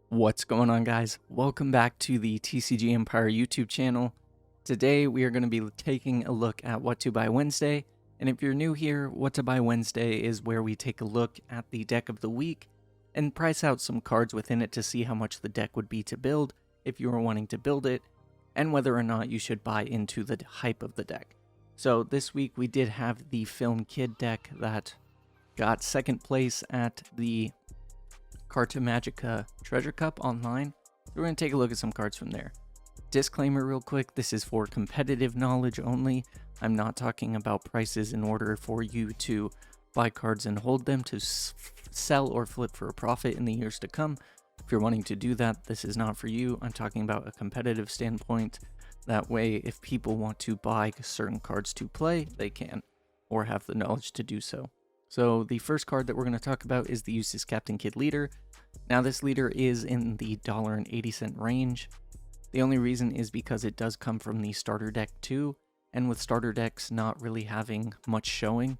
What's going on, guys? Welcome back to the TCG Empire YouTube channel. Today we are going to be taking a look at What to Buy Wednesday, and if you're new here, What to Buy Wednesday is where we take a look at the deck of the week and price out some cards within it to see how much the deck would be to build if you were wanting to build it, and whether or not you should buy into the hype of the deck. So this week we did have the Film Kid deck that got second place at the Carta Magica Treasure Cup online. We're going to take a look at some cards from there. Disclaimer real quick, this is for competitive knowledge only. I'm not talking about prices in order for you to buy cards and hold them to sell or flip for a profit in the years to come. If you're wanting to do that, this is not for you. I'm talking about a competitive standpoint. That way, if people want to buy certain cards to play, they can, or have the knowledge to do so. So the first card that we're going to talk about is the Uses Captain Kid leader. Now this leader is in the $1.80 range. The only reason is because it does come from the starter deck too, and with starter decks not really having much showing,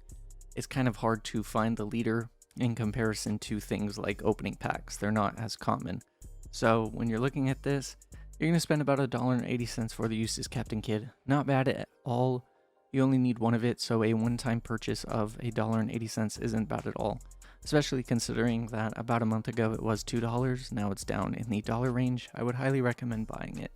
it's kind of hard to find the leader in comparison to things like opening packs. They're not as common. So when you're looking at this, you're going to spend about $1.80 for the Uses Captain Kid. Not bad at all. You only need one of it, so a one-time purchase of $1.80 isn't bad at all. Especially considering that about a month ago it was $2, now it's down in the dollar range. I would highly recommend buying it.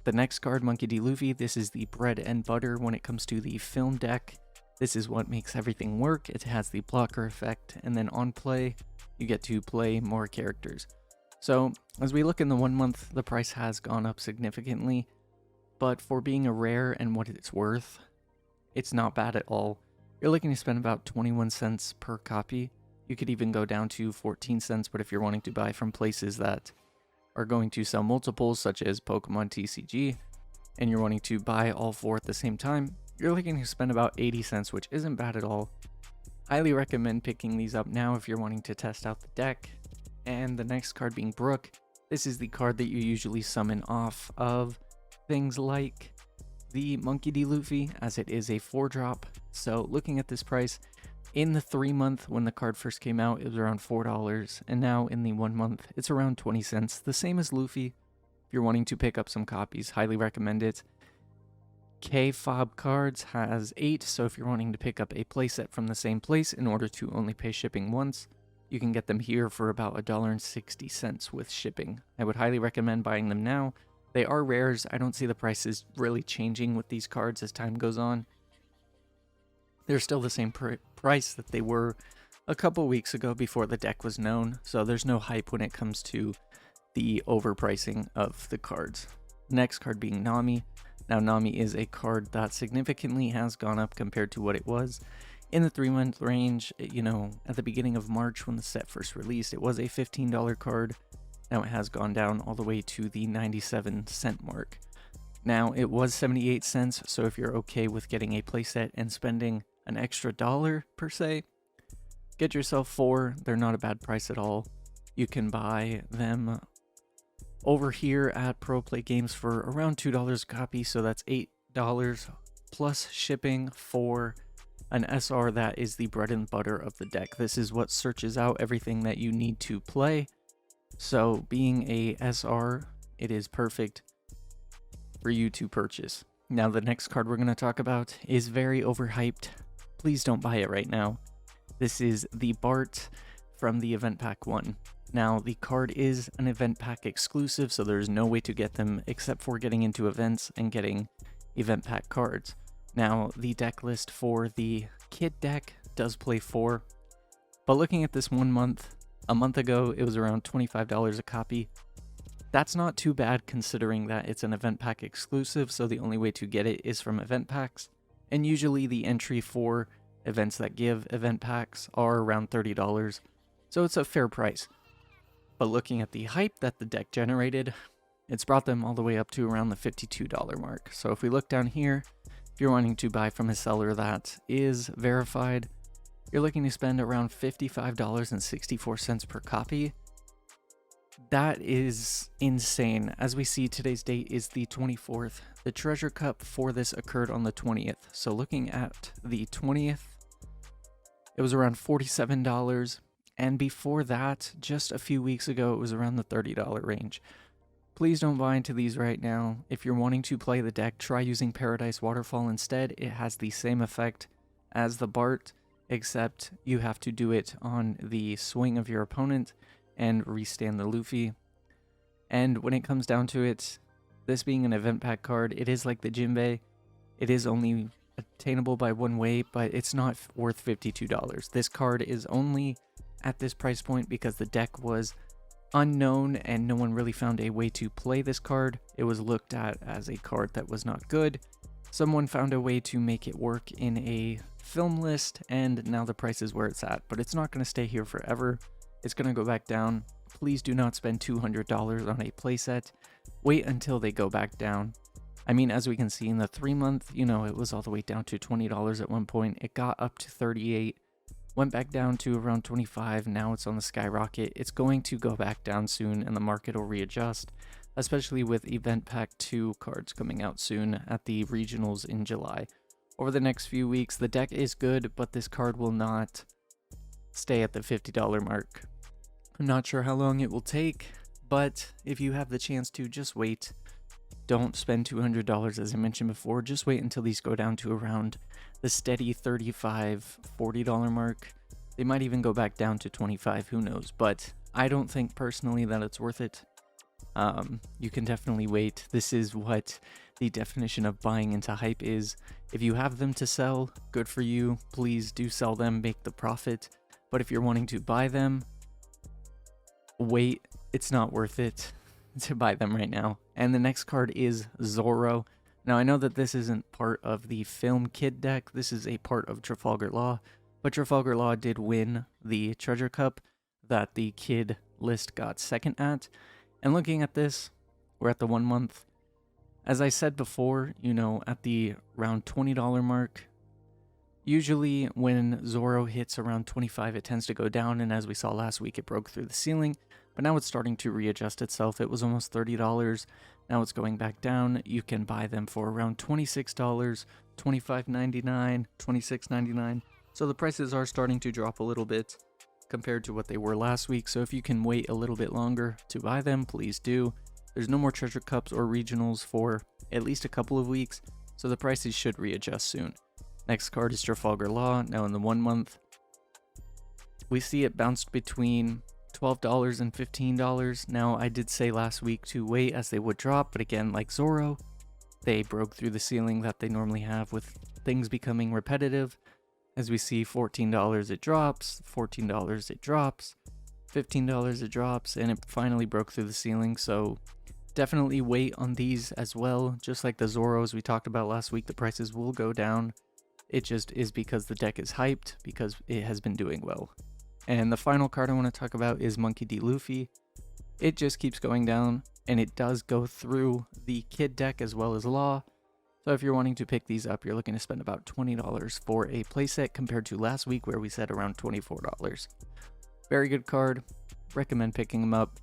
The next card, Monkey D. Luffy, this is the bread and butter when it comes to the film deck. This is what makes everything work. It has the blocker effect, and then on play, you get to play more characters. So as we look in the 1 month, the price has gone up significantly, but for being a rare and what it's worth, it's not bad at all. You're looking to spend about 21 cents per copy. You could even go down to 14 cents, but if you're wanting to buy from places that are going to sell multiples, such as Pokemon TCG, and you're wanting to buy all four at the same time, you're looking to spend about 80 cents, which isn't bad at all. Highly recommend picking these up now if you're wanting to test out the deck. And the next card being Brook. This is the card that you usually summon off of things like the Monkey D. Luffy, as it is a 4-drop. So looking at this price, in the 3 month when the card first came out, it was around $4, and now in the 1 month, it's around 20 cents, the same as Luffy. If you're wanting to pick up some copies, highly recommend it. K-Fob Cards has 8, so if you're wanting to pick up a playset from the same place in order to only pay shipping once, you can get them here for about $1.60 with shipping. I would highly recommend buying them now. They are rares. I don't see the prices really changing with these cards as time goes on. They're still the same price that they were a couple weeks ago before the deck was known, so there's no hype when it comes to the overpricing of the cards. Next card being Nami. Now Nami is a card that significantly has gone up compared to what it was. In the 3 month range, you know, at the beginning of March when the set first released, it was a $15 card. Now it has gone down all the way to the 97-cent mark. Now it was 78 cents, so if you're okay with getting a playset and spending an extra dollar per se, get yourself 4. They're not a bad price at all. You can buy them over here at Pro Play Games for around $2 a copy, so that's $8 plus shipping for an SR that is the bread and butter of the deck. This is what searches out everything that you need to play. So being a SR, it is perfect for you to purchase. Now the next card we're going to talk about is very overhyped. Please don't buy it right now. This is the Bart from the Event Pack 1. Now the card is an Event Pack exclusive, so there's no way to get them except for getting into events and getting Event Pack cards. Now the deck list for the Kid deck does play 4, but looking at this 1 month, a month ago, it was around $25 a copy. That's not too bad considering that it's an event pack exclusive, so the only way to get it is from event packs. And usually the entry for events that give event packs are around $30, so it's a fair price. But looking at the hype that the deck generated, it's brought them all the way up to around the $52 mark. So if we look down here, if you're wanting to buy from a seller that is verified, you're looking to spend around $55.64 per copy. That is insane. As we see, today's date is the 24th. The Treasure Cup for this occurred on the 20th. So looking at the 20th, it was around $47. And before that, just a few weeks ago, it was around the $30 range. Please don't buy into these right now. If you're wanting to play the deck, try using Paradise Waterfall instead. It has the same effect as the Bart, except you have to do it on the swing of your opponent and restand the Luffy. And when it comes down to it, this being an event pack card, it is like the Jinbei. It is only attainable by one way, but it's not worth $52. This card is only at this price point because the deck was unknown and no one really found a way to play this card. It was looked at as a card that was not good. Someone found a way to make it work in a film list, and now the price is where it's at, but it's not going to stay here forever. It's going to go back down. Please do not spend $200 on a playset. Wait until they go back down. I mean, as we can see in the 3-month, it was all the way down to $20 at one point. It got up to $38, went back down to around $25. Now it's on the skyrocket. It's going to go back down soon and the market will readjust, especially with Event Pack 2 cards coming out soon at the regionals in July. Over the next few weeks, the deck is good, but this card will not stay at the $50 mark. I'm not sure how long it will take, but if you have the chance to, just wait. Don't spend $200 as I mentioned before. Just wait until these go down to around the steady $35, $40 mark. They might even go back down to $25, who knows. But I don't think personally that it's worth it. You can definitely wait. This is what the definition of buying into hype is. If you have them to sell, good for you. Please do sell them, make the profit. But if you're wanting to buy them, wait. It's not worth it to buy them right now. And the next card is Zoro. Now I know that this isn't part of the film kid deck. This is a part of Trafalgar Law, but Trafalgar Law did win the Treasure Cup that the kid list got second at. And looking at this, we're at the 1 month. As I said before, at the around $20 mark, usually when Zoro hits around 25, it tends to go down, and as we saw last week, it broke through the ceiling. But now it's starting to readjust itself. It was almost $30. Now it's going back down. You can buy them for around $26, $25.99, $26.99. So the prices are starting to drop a little bit compared to what they were last week. So if you can wait a little bit longer to buy them, please do. There's no more Treasure Cups or regionals for at least a couple of weeks, so the prices should readjust soon. Next card is Trafalgar Law. Now in the 1 month, we see it bounced between $12 and $15. Now I did say last week to wait as they would drop, but again, like Zoro, they broke through the ceiling that they normally have with things becoming repetitive. As we see, $14 it drops, $14 it drops, $15 it drops, and it finally broke through the ceiling. So definitely wait on these as well. Just like the Zoros we talked about last week, the prices will go down. It just is because the deck is hyped, because it has been doing well. And the final card I want to talk about is Monkey D. Luffy. It just keeps going down, and it does go through the kid deck as well as Law. So if you're wanting to pick these up, you're looking to spend about $20 for a playset compared to last week where we said around $24. Very good card. Recommend picking them up.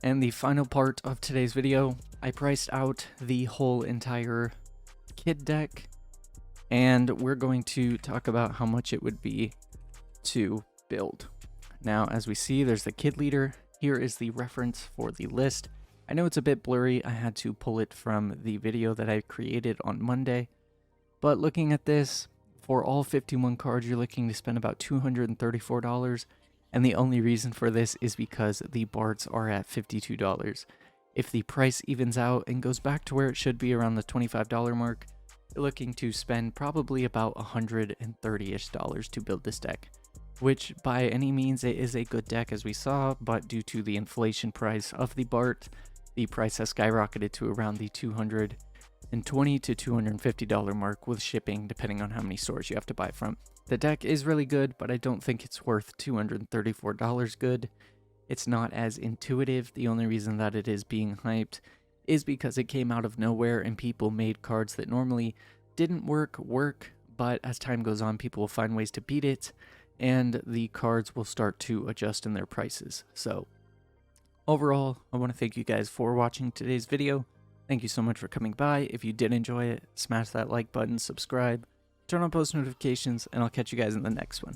And the final part of today's video, I priced out the whole entire kid deck, and we're going to talk about how much it would be to build. Now, as we see, there's the kid leader. Here is the reference for the list. I know it's a bit blurry. I had to pull it from the video that I created on Monday. But looking at this, for all 51 cards, you're looking to spend about $234. And the only reason for this is because the Bards are at $52. If the price evens out and goes back to where it should be around the $25 mark, you're looking to spend probably about $130-ish to build this deck. Which by any means it is a good deck as we saw, but due to the inflation price of the Bart, the price has skyrocketed to around the $220 to $250 mark with shipping, depending on how many stores you have to buy from. The deck is really good, but I don't think it's worth $234 good. It's not as intuitive. The only reason that it is being hyped is because it came out of nowhere and people made cards that normally didn't work, but as time goes on, people will find ways to beat it, and the cards will start to adjust in their prices. So overall, I want to thank you guys for watching today's video. Thank you so much for coming by. If you did enjoy it, smash that like button, subscribe, turn on post notifications, and I'll catch you guys in the next one.